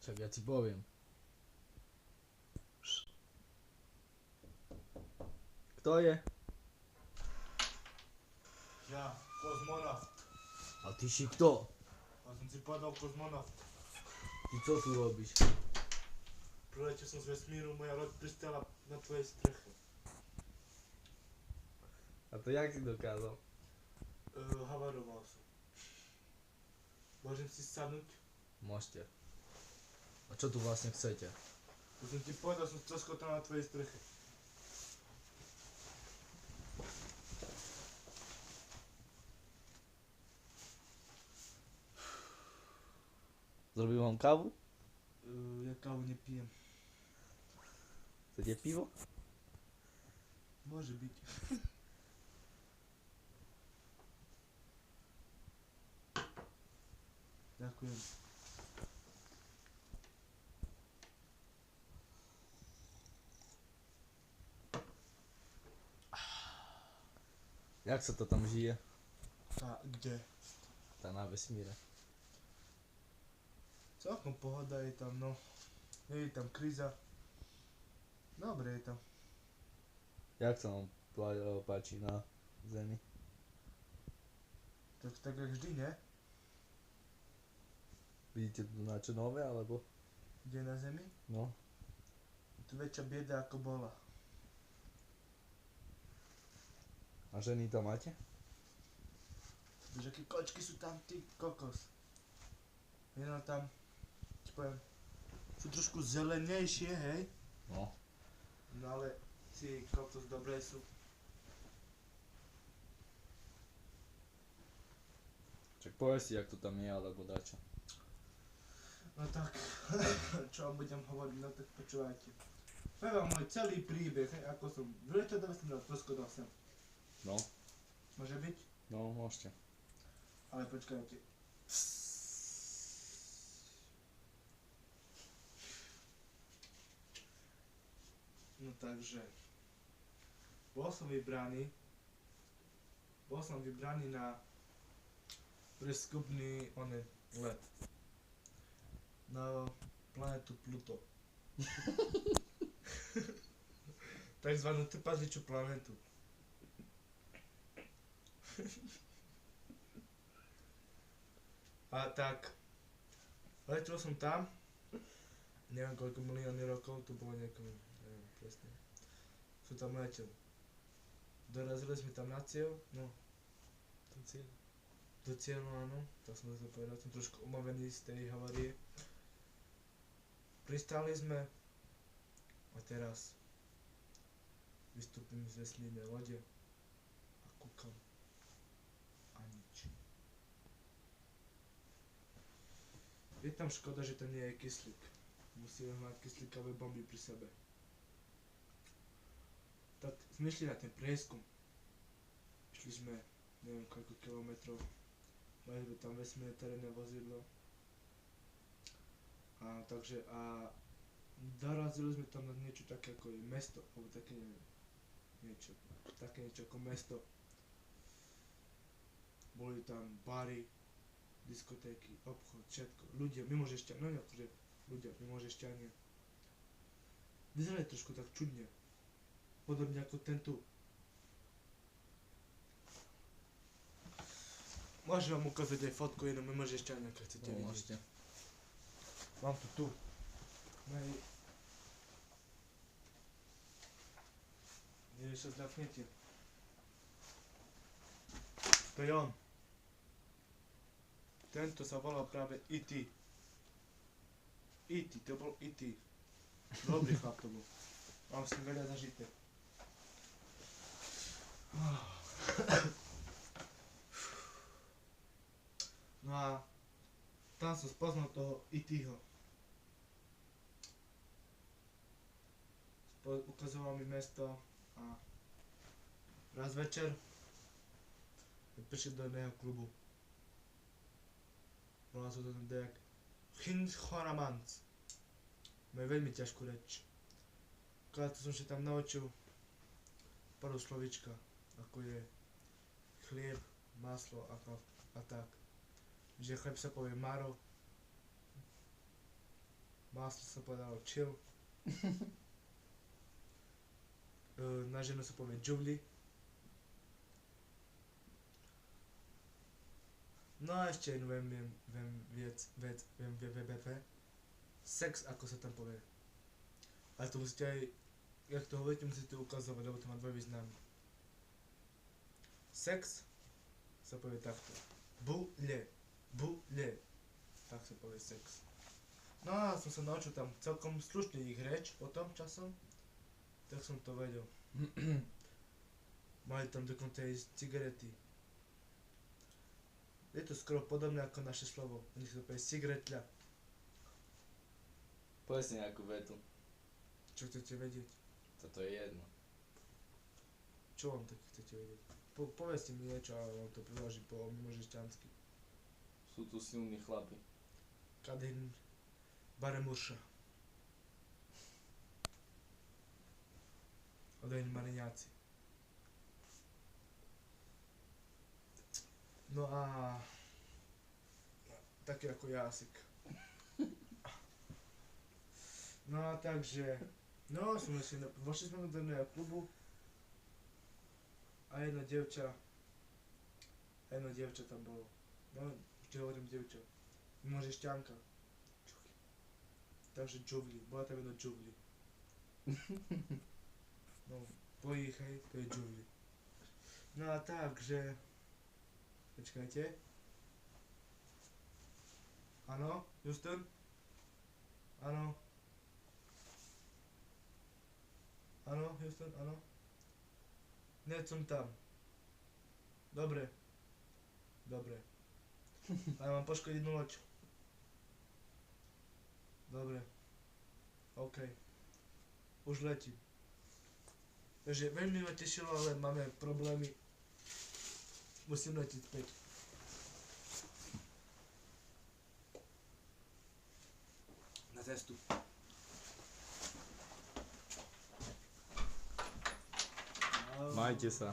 Čak ja ti poviem. Kto je? Ja, kozmonaut. A ty si kto? Ja som si povedal kozmonaut. Ty co tu robíš? Priletel som z vesmíru, moja loď pristála na tvojej streche. A to jak si dokázal? Havaroval som. Môžem si sadnúť? Môžete. A čo tu vlastne chcete? To som ti povedal, som stroskotal na tvojej streche. Zrobím vám kávu? Ja kávu nepijem. Chcete pivo? Môže byť. Ďakujem. Jak sa to tam žije? A kde? Tá na vesmíre. Celkom pohoda je tam, no. Nie je tam kríza. Dobre je tam. Jak sa vám páči na Zemi? Tak jak vždy, ne? Vidíte tu na čo nové, alebo? Kde na zemi? No. Je tu väčšia bieda ako bola. A ženy tam máte? Víš, aké kočky sú tam, ty kokos. Jenom tam, ti poviem, sú trošku zelenejšie, hej? No. No ale si kokos dobré sú. Čak povedz si, jak to tam je, alebo dačo. No tak, čo vám budem hovoriť, no tak počúvajte. To je vám môj celý príbeh, hej, ako som vyletel do vesmíru a stroskotal sem. No. Môže byť? No, môžete. Ale počkajte. No takže, bol som vybraný na preskupný let na planetu Pluto. Takzvanú trpazličú planetu. A tak, letel som tam, neviem koľko milióny rokov, to bolo nejako, neviem presne. Som tam letel. Dorazili sme tam na cieľ, no, do cieľu, áno, tak som to povedal, som trošku umavený z tej havárie. Pristáli sme a teraz vystúpim z vesmírnej lode a kúkam a nič. Je tam škoda, že tam nie je kyslík. Musíme mať kyslíkové bomby pri sebe. Tak sme išli na ten prieskum. Išli sme neviem koľko kilometrov. Mali sme tam vesmírne terénne vozidlo. A takže dorazili sme tam na niečo také ako je mesto, alebo také neviem, také niečo ako mesto. Boli tam bary, diskotéky, obchod, všetko, ľudia, mimozemšťania, no akože ľudia, mimozemšťania. Vyzerali trošku tak čudne, podobne ako ten tu. Môžem vám ukázať aj fotku jedného mimozemšťania, keď chcete vidieť. Môžete. Mám to tu. Nie sa zdafnete. To je on. Tento sa volal práve E.T. E.T. To bol E.T. Dobrý chlap to bol. Mám s ním veľa zažité. No a tam som spoznal toho E.T.ho. Ukazoval mi mesto a raz večer prišiel do jedného klubu. Volá sa to ten dejak Hinchoramans. Majú veľmi ťažkú reč. Krátko som si tam naučil pár slovíčka, ako je chlieb, maslo a tak. Že chleb sa povie maro, Máslo sa povedalo chill. Na ženu sa povie džuvli. No a ešte jednu vec. Sex, ako sa tam povie. Ale to musíte aj, jak to hovoríte, musíte ukazovať, lebo to má dvoj význam. Sex sa povie takto. Bule. Tak sa povie sex. No a som sa naučil tam celkom slušne ich reč potom časom. Tak som to vedel. Mali tam dokonca aj cigarety. Je to skoro podobné ako naše slovo. U nich sa to povie cigaretľa. Povedz si nejakú vetu. Čo chcete vedieť? Toto je jedno. Čo vám tak chcete vedieť? Povedzte mi niečo a vám to preložím po mimožešťansky. Sú tu silní chlapi. Kadin Baremurša. Odejn Mariňáci. No a taký ako Jásik. No a takže, no vošli sme do jedného klubu a jedno dievča tam bolo. No, vždy hovorím dievča. Mimožešťanka. Takže džuvli, bola tam jedno džuvli. No, po ich, hej, to je džuvli. No a takže, počkajte. Áno, Houston? Áno. Áno, Houston, áno. Nie som tam. Dobre. Ale mám poškodenú loď. Dobre. OK. Už letím. Takže veľmi ma tešilo, ale máme problémy. Musím letieť späť. Na cestu. Majte sa.